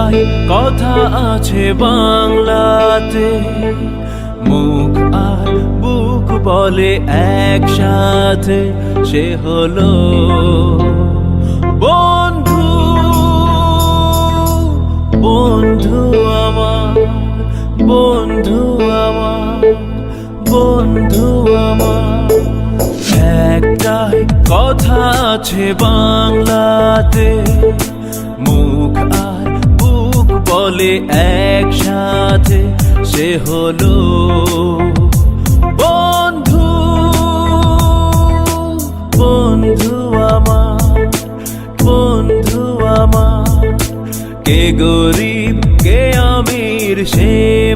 একটাই কথা আছে বাংলাতে, মুখ আর বুক বলে একসাথে, সে হলো বন্ধু। বন্ধু আমার, বন্ধু আমার, বন্ধু আমার। একটাই কথা আছে বাংলাতে, মুখ আর বুক বলে একসাথে, সে হলো বন্ধু। বন্ধু আমার, বন্ধু আমার। কে গরিব কে আমির সে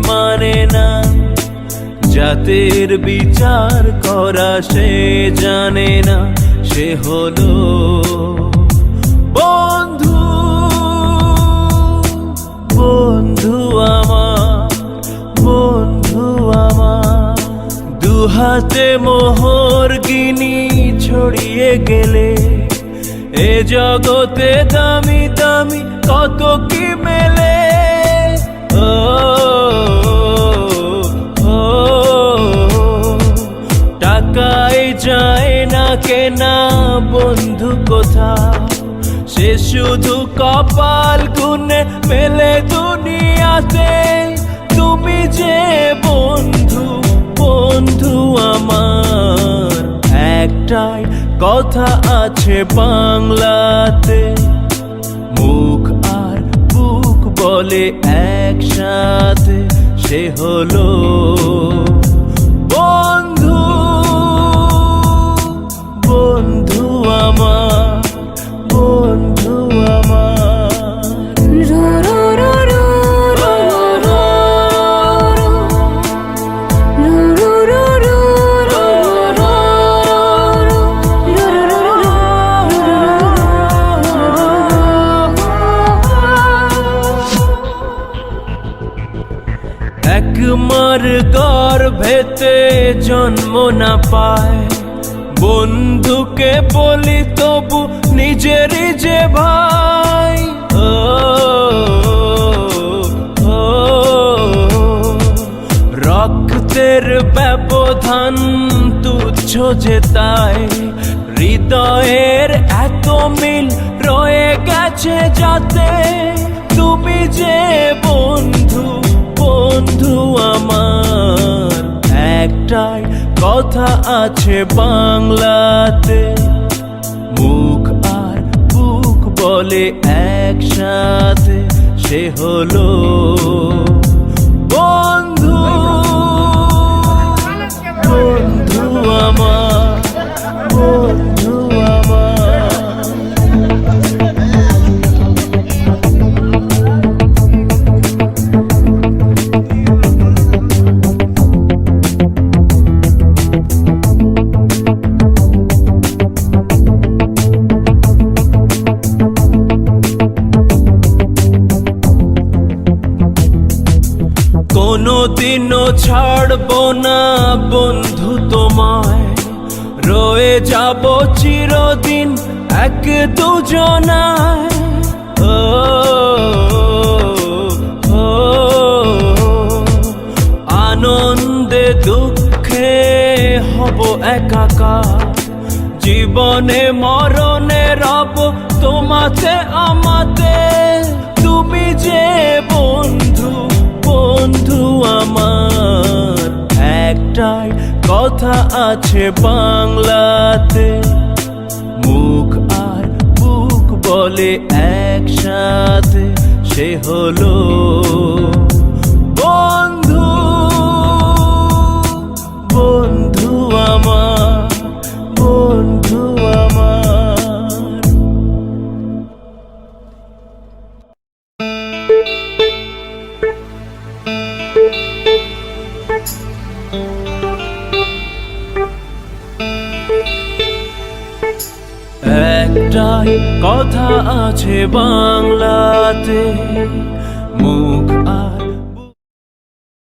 মানে না, জাতের বিচার করা সে জানে না, সে হলো বন্ধু। বন্ধু আমার, বন্ধু আমার। দুহাতে মোহর গিনি ছড়িয়ে গেলে, এ জগতে দামি দামি কত কি মেলে। ও টাকায় যায় না কেনা বন্ধু কোথাও, সে শুধু কপাল গুনে মেলে দুনিয়াতে। তুমি যে বন্ধু, বন্ধু আমার। একটাই কথা আছে বাংলাতে, মুখ আর বুক বলে একসাথে, সে হলো বন্ধু। বন্ধু আমার, বন্ধু আমার। একমার গর্ভেতে জন্ম না পায়, বন্ধুকে বলি তবু নিজেরই যে ভাই। ও রক্তের ব্যবধান তুচ্ছ যে তাই, হৃদয়ের এত মিল রয়ে গেছে যাতে। তুমি যে বন্ধু, বন্ধু আমার। একটাই কথা আছে বাংলাতে, মুখ আর বুক বলে একসাথে, সে হলো বন্ধু। বন্ধু আমার, বন্ধু আমার। কোনদিনও ছাড়বো না বন্ধু তোমায়, রয়ে যাব চিরদিন এক দুজনায়। ও আনন্দে দুঃখে হব একাকার, জীবনে মরণে রব তোমাতে আমাতে। তুমি যে বন্ধু, বন্ধু আমার। একটাই কথা আছে বাংলাতে, মুখ আর বুক বলে একসাথে, সে হলো বন্ধু। বন্ধু আমার, বন্ধু আমার। একটাই কথা আছে বাংলাতে, মুখ আর